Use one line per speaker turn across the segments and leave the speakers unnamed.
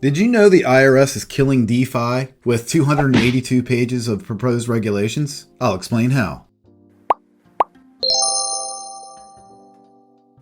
Did you know the IRS is killing DeFi with 282 pages of proposed regulations? I'll explain how.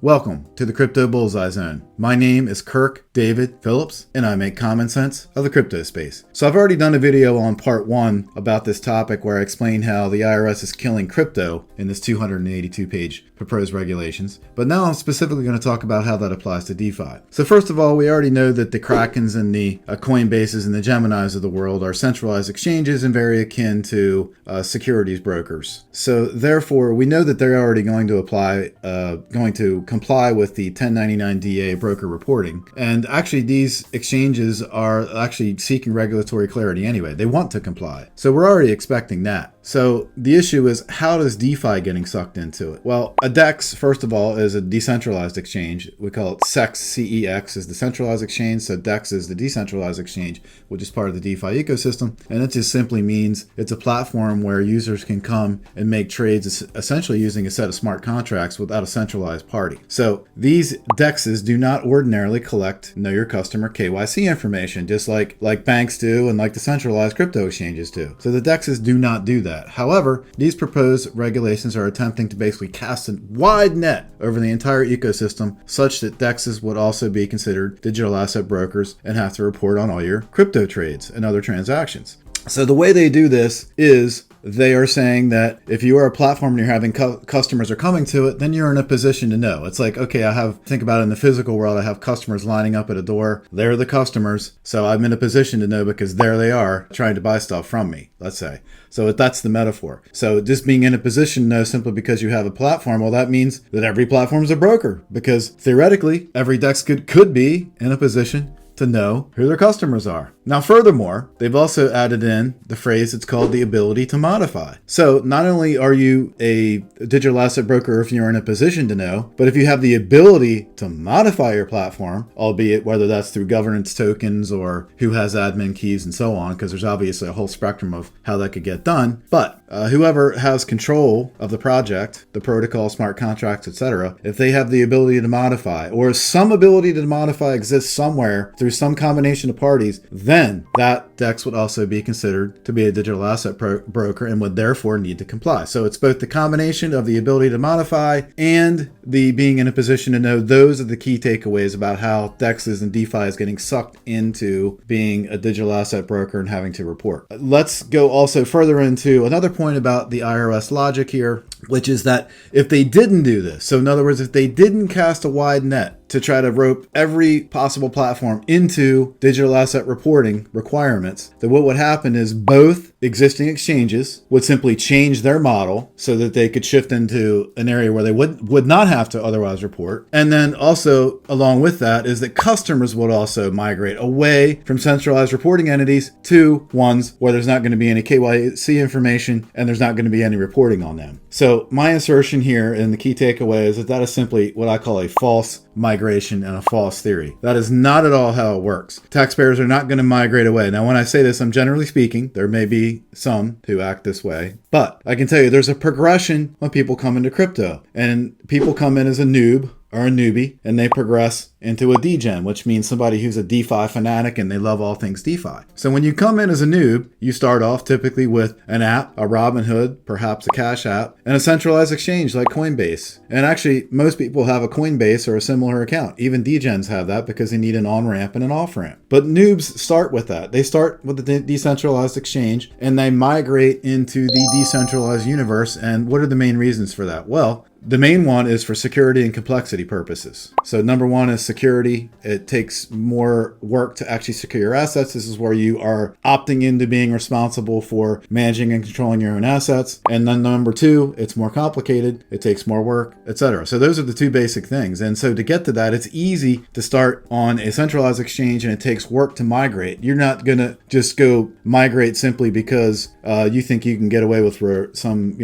Welcome to the Crypto Bullseye Zone. My name is Kirk David Phillips, and I make common sense of the crypto space. So I've already done a video on part 1 about this topic where I explain how the IRS is killing crypto in this 282-page proposed regulations. But now I'm specifically going to talk about how that applies to DeFi. So first of all, we already know that the Krakens and the Coinbases and the Geminis of the world are centralized exchanges and very akin to securities brokers. So therefore, we know that they're already going to comply with the 1099 DA broker reporting. And actually, these exchanges are actually seeking regulatory clarity anyway. They want to comply. So we're already expecting that. So the issue is, how does DeFi getting sucked into it? Well, a DEX, first of all, is a decentralized exchange. We call it CEX, C-E-X is the centralized exchange. So DEX is the decentralized exchange, which is part of the DeFi ecosystem. And it just simply means it's a platform where users can come and make trades essentially using a set of smart contracts without a centralized party. So these DEXs do not ordinarily collect Know Your Customer KYC information, just like banks do and like the centralized crypto exchanges do. So the DEXs do not do that. However, these proposed regulations are attempting to basically cast a wide net over the entire ecosystem such that DEXs would also be considered digital asset brokers and have to report on all your crypto trades and other transactions. So the way they do this is they are saying that if you are a platform and you're having customers are coming to it, then you're in a position to know. It's like, okay, think about it in the physical world. I have customers lining up at a door. They're the customers. So I'm in a position to know because there they are trying to buy stuff from me, let's say. So that's the metaphor. So just being in a position to know simply because you have a platform, well, that means that every platform is a broker because theoretically every DEX could be in a position to know who their customers are. Now, furthermore, they've also added in the phrase it's called the ability to modify. So not only are you a digital asset broker if you're in a position to know, but if you have the ability to modify your platform, albeit whether that's through governance tokens or who has admin keys and so on, because there's obviously a whole spectrum of how that could get done. But whoever has control of the project, the protocol, smart contracts, etc., if they have the ability to modify or some ability to modify exists somewhere through some combination of parties, then that DEX would also be considered to be a digital asset broker and would therefore need to comply. So it's both the combination of the ability to modify and the being in a position to know. Those are the key takeaways about how DEXs and DeFi is getting sucked into being a digital asset broker and having to report. Let's go also further into another point about the IRS logic here, which is that if they didn't do this, so in other words, if they didn't cast a wide net to try to rope every possible platform into digital asset reporting requirements, then what would happen is both existing exchanges would simply change their model so that they could shift into an area where they would not have to otherwise report. And then also along with that is that customers would also migrate away from centralized reporting entities to ones where there's not going to be any KYC information and there's not going to be any reporting on them. So my assertion here and the key takeaway is that is simply what I call a false migration and a false theory. That is not at all how it works. Taxpayers are not going to migrate away. Now, when I say this, I'm generally speaking, there may be some who act this way, but I can tell you there's a progression when people come into crypto, and people come in as a noob or a newbie, and they progress into a degen, which means somebody who's a DeFi fanatic and they love all things DeFi. So when you come in as a noob, you start off typically with an app, a Robinhood, perhaps a Cash App, and a centralized exchange like Coinbase. And actually, most people have a Coinbase or a similar account. Even degens have that because they need an on-ramp and an off-ramp. But noobs start with that. They start with the decentralized exchange and they migrate into the decentralized universe. And what are the main reasons for that? Well, the main one is for security and complexity purposes. So number one is security. It takes more work to actually secure your assets. This is where you are opting into being responsible for managing and controlling your own assets. And then number two, it's more complicated. It takes more work, etc. So those are the two basic things. And so to get to that, it's easy to start on a centralized exchange and it takes work to migrate. You're not going to just go migrate simply because you think you can get away with some,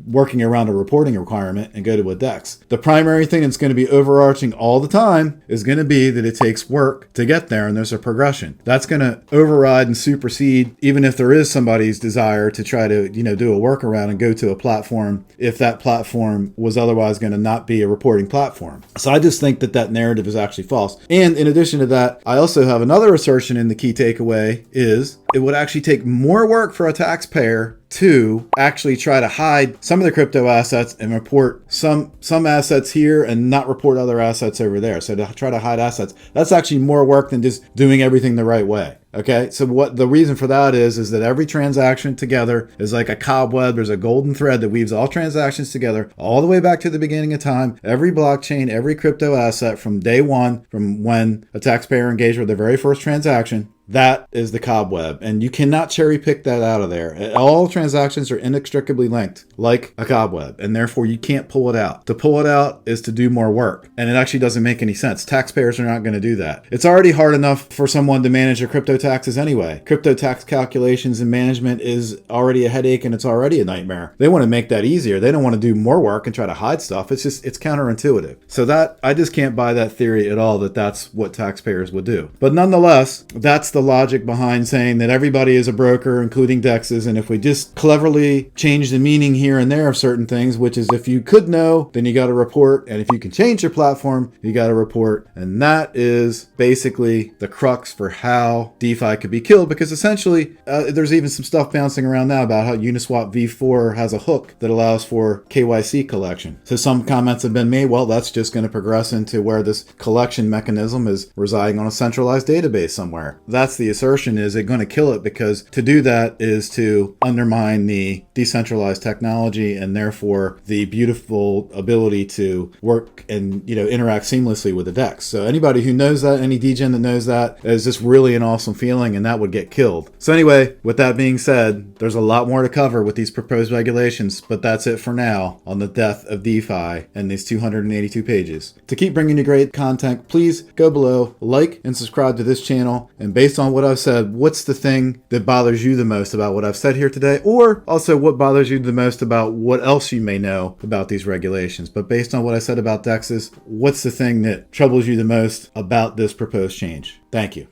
working around a reporting requirement. requirement and go to a DEX. The primary thing that's going to be overarching all the time is going to be that it takes work to get there, and there's a progression. That's going to override and supersede, even if there is somebody's desire to try to, do a workaround and go to a platform if that platform was otherwise going to not be a reporting platform. So I just think that that narrative is actually false. And in addition to that, I also have another assertion in the key takeaway is it would actually take more work for a taxpayer to actually try to hide some of the crypto assets and report some assets here and not report other assets over there. So to try to hide assets, that's actually more work than just doing everything the right way. Okay, so what the reason for that is that every transaction together is like a cobweb. There's a golden thread that weaves all transactions together all the way back to the beginning of time. Every blockchain, every crypto asset from day one, from when a taxpayer engaged with their very first transaction, that is the cobweb, and you cannot cherry pick that out of there. All transactions are inextricably linked like a cobweb, and therefore you can't pull it out. To pull it out is to do more work, and it actually doesn't make any sense. Taxpayers are not going to do that. It's already hard enough for someone to manage their crypto taxes anyway. Crypto tax calculations and management is already a headache, and it's already a nightmare. They want to make that easier. They don't want to do more work and try to hide stuff. It's counterintuitive. So that I just can't buy that theory at all, that that's what taxpayers would do. But nonetheless, that's the logic behind saying that everybody is a broker, including DEXs, and if we just cleverly change the meaning here and there of certain things, which is if you could know, then you got to report, and if you can change your platform, you got to report, and that is basically the crux for how DeFi could be killed, because essentially there's even some stuff bouncing around now about how Uniswap v4 has a hook that allows for KYC collection. So some comments have been made, well, that's just going to progress into where this collection mechanism is residing on a centralized database somewhere. That's the assertion, is it going to kill it, because to do that is to undermine the decentralized technology and therefore the beautiful ability to work and interact seamlessly with the DEX. So anybody who knows that, any degen that knows that, is just really an awesome feeling, and that would get killed. So anyway, with that being said, there's a lot more to cover with these proposed regulations, but that's it for now on the death of DeFi and these 282 pages. To keep bringing you great content, please go below, like and subscribe to this channel, and based on what I've said, what's the thing that bothers you the most about what I've said here today? Or also what bothers you the most about what else you may know about these regulations? But based on what I said about DEXs, what's the thing that troubles you the most about this proposed change? Thank you.